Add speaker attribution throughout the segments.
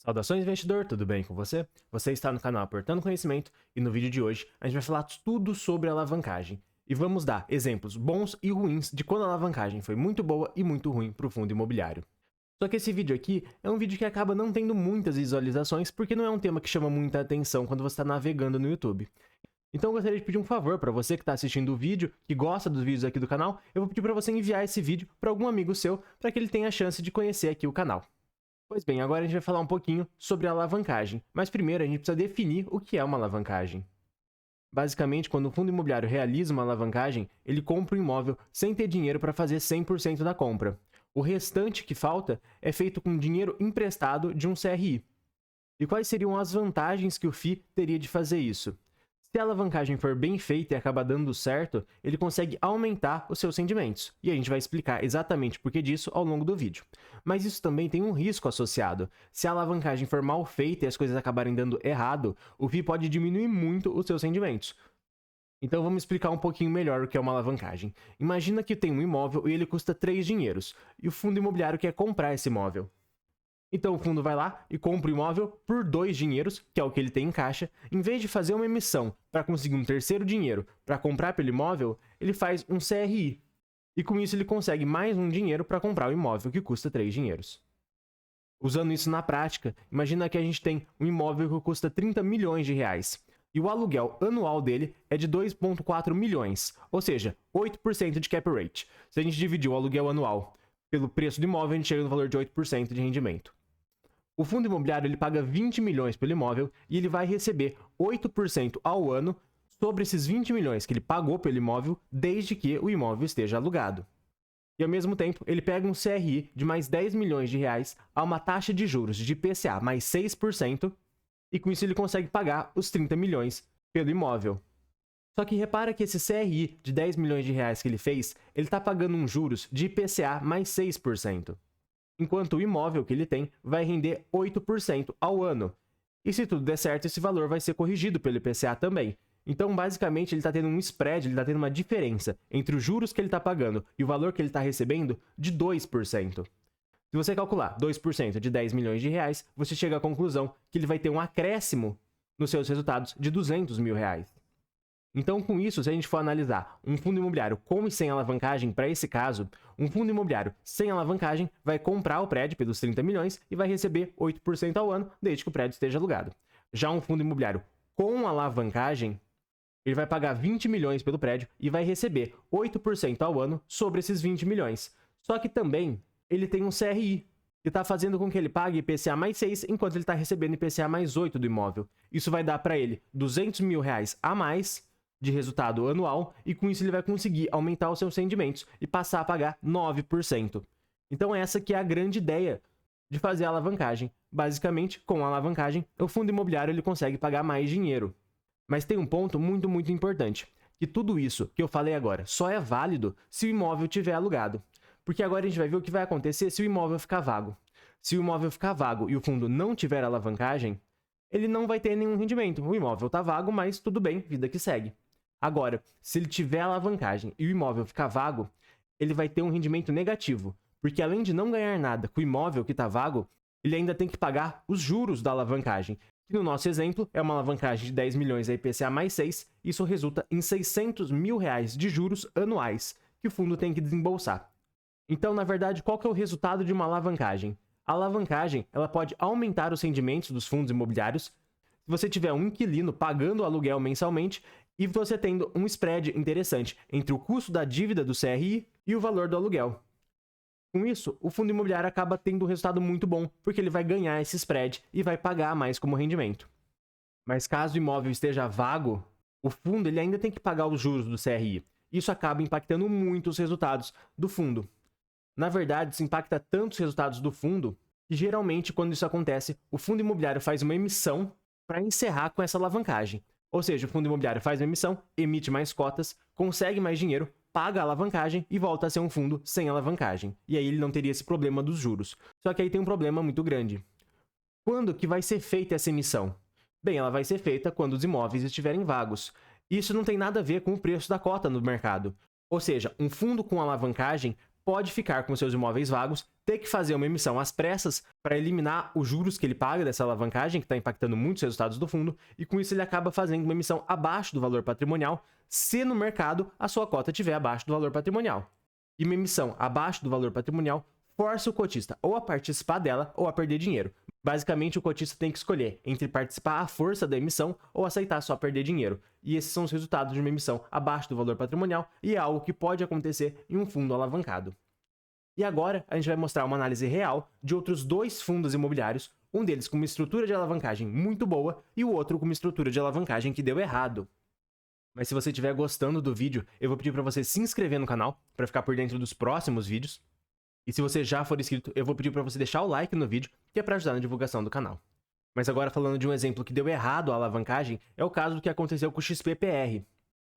Speaker 1: Saudações, investidor, tudo bem com você? Você está no canal Aportando Conhecimento e no vídeo de hoje a gente vai falar tudo sobre alavancagem. E vamos dar exemplos bons e ruins de quando a alavancagem foi muito boa e muito ruim para o fundo imobiliário. Só que esse vídeo aqui é um vídeo que acaba não tendo muitas visualizações porque não é um tema que chama muita atenção quando você está navegando no YouTube. Então eu gostaria de pedir um favor para você que está assistindo o vídeo, que gosta dos vídeos aqui do canal, eu vou pedir para você enviar esse vídeo para algum amigo seu para que ele tenha a chance de conhecer aqui o canal. Pois bem, agora a gente vai falar um pouquinho sobre a alavancagem, mas primeiro a gente precisa definir o que é uma alavancagem. Basicamente, quando o fundo imobiliário realiza uma alavancagem, ele compra um imóvel sem ter dinheiro para fazer 100% da compra. O restante que falta é feito com dinheiro emprestado de um CRI. E quais seriam as vantagens que o FI teria de fazer isso? Se a alavancagem for bem feita e acabar dando certo, ele consegue aumentar os seus rendimentos. E a gente vai explicar exatamente por que disso ao longo do vídeo. Mas isso também tem um risco associado. Se a alavancagem for mal feita e as coisas acabarem dando errado, o FI pode diminuir muito os seus rendimentos. Então vamos explicar um pouquinho melhor o que é uma alavancagem. Imagina que tem um imóvel e ele custa 3 dinheiros, e o fundo imobiliário quer comprar esse imóvel. Então o fundo vai lá e compra o imóvel por 2 dinheiros, que é o que ele tem em caixa. Em vez de fazer uma emissão para conseguir um terceiro dinheiro para comprar pelo imóvel, ele faz um CRI. E com isso ele consegue mais um dinheiro para comprar o imóvel que custa 3 dinheiros. Usando isso na prática, imagina que a gente tem um imóvel que custa 30 milhões de reais. E o aluguel anual dele é de 2,4 milhões, ou seja, 8% de cap rate. Se a gente dividir o aluguel anual pelo preço do imóvel, a gente chega no valor de 8% de rendimento. O fundo imobiliário ele paga 20 milhões pelo imóvel e ele vai receber 8% ao ano sobre esses 20 milhões que ele pagou pelo imóvel desde que o imóvel esteja alugado. E ao mesmo tempo, ele pega um CRI de mais 10 milhões de reais a uma taxa de juros de IPCA mais 6% e com isso ele consegue pagar os 30 milhões pelo imóvel. Só que repara que esse CRI de 10 milhões de reais que ele fez, ele está pagando um juros de IPCA mais 6%. Enquanto o imóvel que ele tem vai render 8% ao ano. E se tudo der certo, esse valor vai ser corrigido pelo IPCA também. Então, basicamente, ele está tendo um spread, ele está tendo uma diferença entre os juros que ele está pagando e o valor que ele está recebendo de 2%. Se você calcular 2% de 10 milhões de reais, você chega à conclusão que ele vai ter um acréscimo nos seus resultados de 200 mil reais. Então, com isso, se a gente for analisar um fundo imobiliário com e sem alavancagem, para esse caso, um fundo imobiliário sem alavancagem vai comprar o prédio pelos 30 milhões e vai receber 8% ao ano, desde que o prédio esteja alugado. Já um fundo imobiliário com alavancagem, ele vai pagar 20 milhões pelo prédio e vai receber 8% ao ano sobre esses 20 milhões. Só que também ele tem um CRI, que está fazendo com que ele pague IPCA mais 6, enquanto ele está recebendo IPCA mais 8 do imóvel. Isso vai dar para ele 200 mil reais a mais de resultado anual, e com isso ele vai conseguir aumentar os seus rendimentos e passar a pagar 9%. Então essa que é a grande ideia de fazer a alavancagem. Basicamente, com a alavancagem, o fundo imobiliário ele consegue pagar mais dinheiro. Mas tem um ponto muito importante, que tudo isso que eu falei agora só é válido se o imóvel estiver alugado. Porque agora a gente vai ver o que vai acontecer se o imóvel ficar vago. Se o imóvel ficar vago e o fundo não tiver alavancagem, ele não vai ter nenhum rendimento. O imóvel está vago, mas tudo bem, vida que segue. Agora, se ele tiver alavancagem e o imóvel ficar vago, ele vai ter um rendimento negativo, porque além de não ganhar nada com o imóvel que está vago, ele ainda tem que pagar os juros da alavancagem, que no nosso exemplo é uma alavancagem de 10 milhões a IPCA mais 6, isso resulta em 600 mil reais de juros anuais que o fundo tem que desembolsar. Então, na verdade, qual que é o resultado de uma alavancagem? A alavancagem ela pode aumentar os rendimentos dos fundos imobiliários se você tiver um inquilino pagando o aluguel mensalmente e você tendo um spread interessante entre o custo da dívida do CRI e o valor do aluguel. Com isso, o fundo imobiliário acaba tendo um resultado muito bom, porque ele vai ganhar esse spread e vai pagar mais como rendimento. Mas caso o imóvel esteja vago, o fundo ele ainda tem que pagar os juros do CRI. Isso acaba impactando muito os resultados do fundo. Na verdade, isso impacta tanto os resultados do fundo que geralmente, quando isso acontece, o fundo imobiliário faz uma emissão para encerrar com essa alavancagem. Ou seja, o fundo imobiliário faz uma emissão, emite mais cotas, consegue mais dinheiro, paga a alavancagem e volta a ser um fundo sem alavancagem. E aí ele não teria esse problema dos juros. Só que aí tem um problema muito grande. Quando que vai ser feita essa emissão? Bem, ela vai ser feita quando os imóveis estiverem vagos. Isso não tem nada a ver com o preço da cota no mercado. Ou seja, um fundo com alavancagem pode ficar com seus imóveis vagos, ter que fazer uma emissão às pressas para eliminar os juros que ele paga dessa alavancagem, que está impactando muitos resultados do fundo, e com isso ele acaba fazendo uma emissão abaixo do valor patrimonial, se no mercado a sua cota estiver abaixo do valor patrimonial. E uma emissão abaixo do valor patrimonial força o cotista ou a participar dela ou a perder dinheiro. Basicamente, o cotista tem que escolher entre participar à força da emissão ou aceitar só perder dinheiro. E esses são os resultados de uma emissão abaixo do valor patrimonial e é algo que pode acontecer em um fundo alavancado. E agora, a gente vai mostrar uma análise real de outros dois fundos imobiliários, um deles com uma estrutura de alavancagem muito boa e o outro com uma estrutura de alavancagem que deu errado. Mas se você estiver gostando do vídeo, eu vou pedir para você se inscrever no canal para ficar por dentro dos próximos vídeos. E se você já for inscrito, eu vou pedir para você deixar o like no vídeo, que é para ajudar na divulgação do canal. Mas agora falando de um exemplo que deu errado a alavancagem, é o caso do que aconteceu com o XPPR.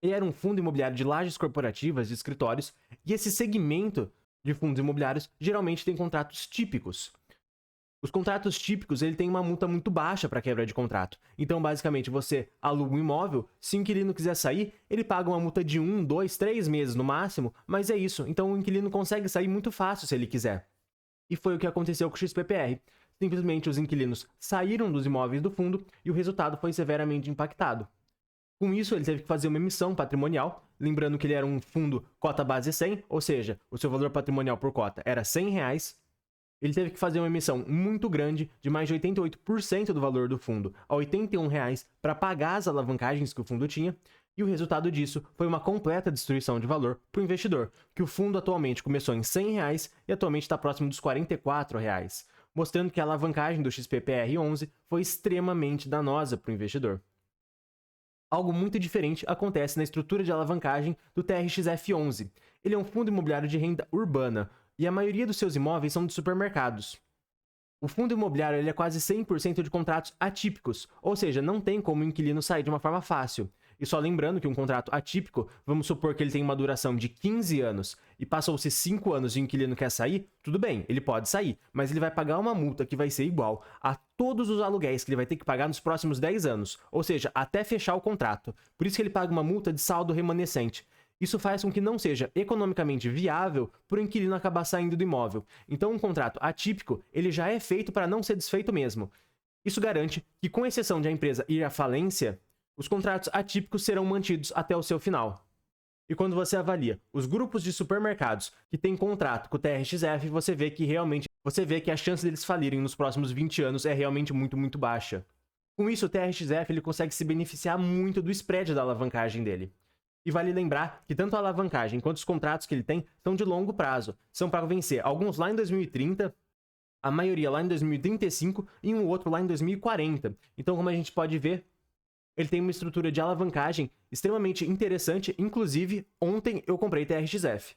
Speaker 1: Ele era um fundo imobiliário de lajes corporativas de escritórios, e esse segmento de fundos imobiliários geralmente tem contratos típicos. Os contratos típicos, ele tem uma multa muito baixa para quebra de contrato. Então, basicamente, você aluga um imóvel, se o inquilino quiser sair, ele paga uma multa de 1, 2, 3 meses no máximo, mas é isso. Então, o inquilino consegue sair muito fácil se ele quiser. E foi o que aconteceu com o XPPR. Simplesmente, os inquilinos saíram dos imóveis do fundo e o resultado foi severamente impactado. Com isso, ele teve que fazer uma emissão patrimonial, lembrando que ele era um fundo cota base 100, ou seja, o seu valor patrimonial por cota era R$100. Ele teve que fazer uma emissão muito grande, de mais de 88% do valor do fundo, a R$81, para pagar as alavancagens que o fundo tinha, e o resultado disso foi uma completa destruição de valor para o investidor, que o fundo atualmente começou em R$100 e atualmente está próximo dos R$44, mostrando que a alavancagem do XPPR11 foi extremamente danosa para o investidor. Algo muito diferente acontece na estrutura de alavancagem do TRXF11. Ele é um fundo imobiliário de renda urbana, e a maioria dos seus imóveis são de supermercados. O fundo imobiliário ele é quase 100% de contratos atípicos, ou seja, não tem como o inquilino sair de uma forma fácil. E só lembrando que um contrato atípico, vamos supor que ele tem uma duração de 15 anos e passou-se 5 anos e o inquilino quer sair, tudo bem, ele pode sair, mas ele vai pagar uma multa que vai ser igual a todos os aluguéis que ele vai ter que pagar nos próximos 10 anos, ou seja, até fechar o contrato. Por isso que ele paga uma multa de saldo remanescente. Isso faz com que não seja economicamente viável para o inquilino acabar saindo do imóvel. Então, um contrato atípico, ele já é feito para não ser desfeito mesmo. Isso garante que, com exceção de a empresa ir à falência, os contratos atípicos serão mantidos até o seu final. E quando você avalia os grupos de supermercados que têm contrato com o TRXF, você vê que a chance deles falirem nos próximos 20 anos é realmente muito baixa. Com isso, o TRXF ele consegue se beneficiar muito do spread da alavancagem dele. E vale lembrar que tanto a alavancagem quanto os contratos que ele tem são de longo prazo. São para vencer alguns lá em 2030, a maioria lá em 2035 e um outro lá em 2040. Então, como a gente pode ver, ele tem uma estrutura de alavancagem extremamente interessante. Inclusive, ontem eu comprei TRXF.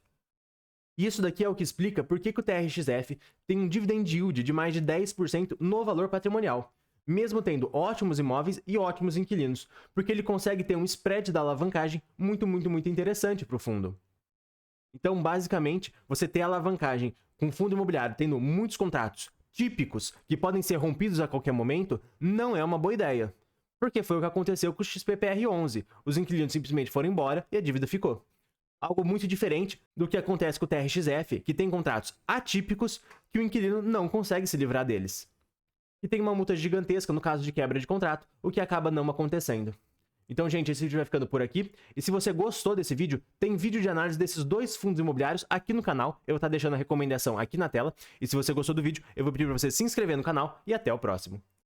Speaker 1: E isso daqui é o que explica por que o TRXF tem um dividend yield de mais de 10% no valor patrimonial, mesmo tendo ótimos imóveis e ótimos inquilinos, porque ele consegue ter um spread da alavancagem muito interessante para o fundo. Então, basicamente, você ter alavancagem com fundo imobiliário tendo muitos contratos típicos que podem ser rompidos a qualquer momento, não é uma boa ideia. Porque foi o que aconteceu com o XPPR11. Os inquilinos simplesmente foram embora e a dívida ficou. Algo muito diferente do que acontece com o TRXF, que tem contratos atípicos que o inquilino não consegue se livrar deles. E tem uma multa gigantesca no caso de quebra de contrato, o que acaba não acontecendo. Então, gente, esse vídeo vai ficando por aqui. E se você gostou desse vídeo, tem vídeo de análise desses dois fundos imobiliários aqui no canal. Eu vou estar deixando a recomendação aqui na tela. E se você gostou do vídeo, eu vou pedir para você se inscrever no canal e até o próximo.